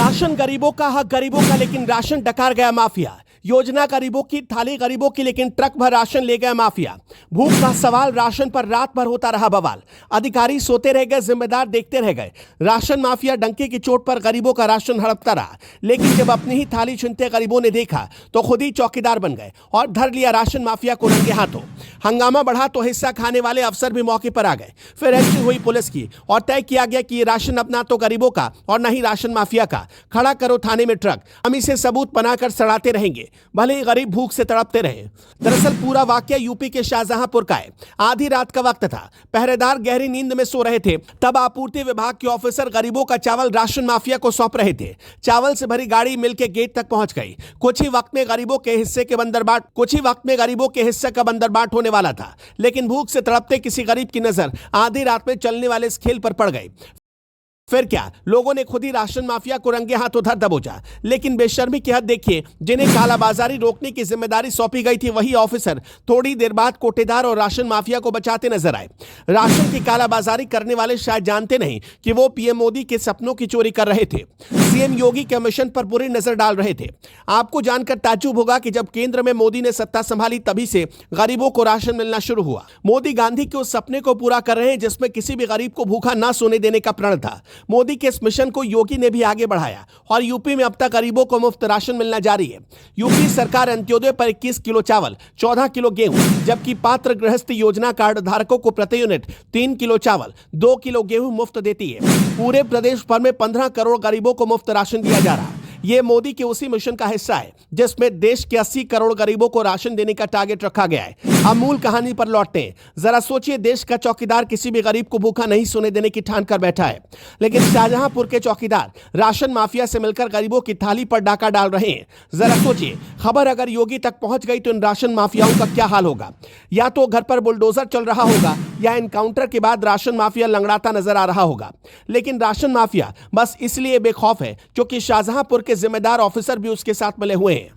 Ration गरीबों का हक गरीबों का, लेकिन राशन डकार गया माफिया। योजना गरीबों की, थाली गरीबों की, लेकिन ट्रक भर राशन ले गया माफिया। भूख का सवाल, राशन पर रात भर होता रहा बवाल। अधिकारी सोते रह गए, जिम्मेदार देखते रह गए। राशन माफिया डंके की चोट पर गरीबों का राशन हड़पता रहा, लेकिन जब अपनी ही थाली छीनते गरीबों ने देखा तो खुद ही चौकीदार बन गए और धर लिया राशन माफिया को रंगे हाथों। हंगामा बढ़ा तो हिस्सा खाने वाले अफसर भी मौके पर आ गए। फिर एंट्री हुई पुलिस की और तय किया गया कि ये राशन अपना तो गरीबों का और न ही राशन माफिया का। खड़ा करो थाने में ट्रक, हम इसे सबूत बनाकर सड़ाते रहेंगे, भले ही गरीब भूख से तड़पते रहे। दरअसल पूरा वाकया यूपी के शाहजहांपुर का है। आधी रात का वक्त था, पहरेदार गहरी नींद में सो रहे थे, तब आपूर्ति विभाग के ऑफिसर गरीबों का चावल राशन माफिया को सौंप रहे थे। चावल से भरी गाड़ी मिलकर गेट तक पहुंच गई। कुछ ही वक्त में गरीबों के हिस्से का बंदरबाट होने वाला था, लेकिन भूख से तड़पते किसी गरीब की नजर आधी रात में चलने वाले इस खेल पर पड़ गई। फिर क्या, लोगों ने खुद ही राशन माफिया को रंगे हाथों धर दबोचा। लेकिन बेशर्मी की हद देखिए, जिन्हें कालाबाजारी रोकने की जिम्मेदारी सौंपी गई थी, वही ऑफिसर थोड़ी देर बाद कोटेदार और राशन माफिया को बचाते नजर आए। राशन की कालाबाजारी करने वाले शायद जानते नहीं कि वो पीएम मोदी के सपनों की चोरी कर रहे थे, सीएम योगी के मिशन पर पूरी नजर डाल रहे थे। आपको जानकर ताज्जुब होगा कि जब केंद्र में मोदी ने सत्ता संभाली, तभी से गरीबों को राशन मिलना शुरू हुआ। मोदी गांधी के उस सपने को पूरा कर रहे हैं जिसमें किसी भी गरीब को भूखा ना सोने देने का प्रण था। मोदी के इस मिशन को योगी ने भी आगे बढ़ाया और यूपी में अब तक गरीबों को मुफ्त राशन मिलना जारी है। यूपी सरकार अंत्योदय पर 21 किलो चावल, 14 किलो गेहूं, जबकि पात्र गृहस्थ योजना कार्ड धारकों को प्रति यूनिट 3 किलो चावल, 2 किलो गेहूं मुफ्त देती है। पूरे प्रदेश भर में 15 करोड़ गरीबों को मुफ्त राशन दिया जा रहा है। ये मोदी के उसी मिशन का हिस्सा है जिसमें देश के 80 करोड़ गरीबों को राशन देने का टारगेट रखा गया है। अब मूल कहानी पर लौटते हैं। जरा सोचिए, देश का चौकीदार किसी भी गरीब को भूखा नहीं सोने देने की ठान कर बैठा है, लेकिन शाहजहांपुर के चौकीदार राशन माफिया से मिलकर गरीबों की थाली पर डाका डाल रहे हैं। जरा सोचिए, खबर अगर योगी तक पहुंच गई तो इन राशन माफियाओं का क्या हाल होगा। या तो घर पर बुलडोजर चल रहा होगा, या एनकाउंटर के बाद राशन माफिया लंगड़ाता नजर आ रहा होगा। लेकिन राशन माफिया बस इसलिए बेखौफ है क्योंकि शाहजहांपुर के जिम्मेदार ऑफिसर भी उसके साथ मिले हुए हैं।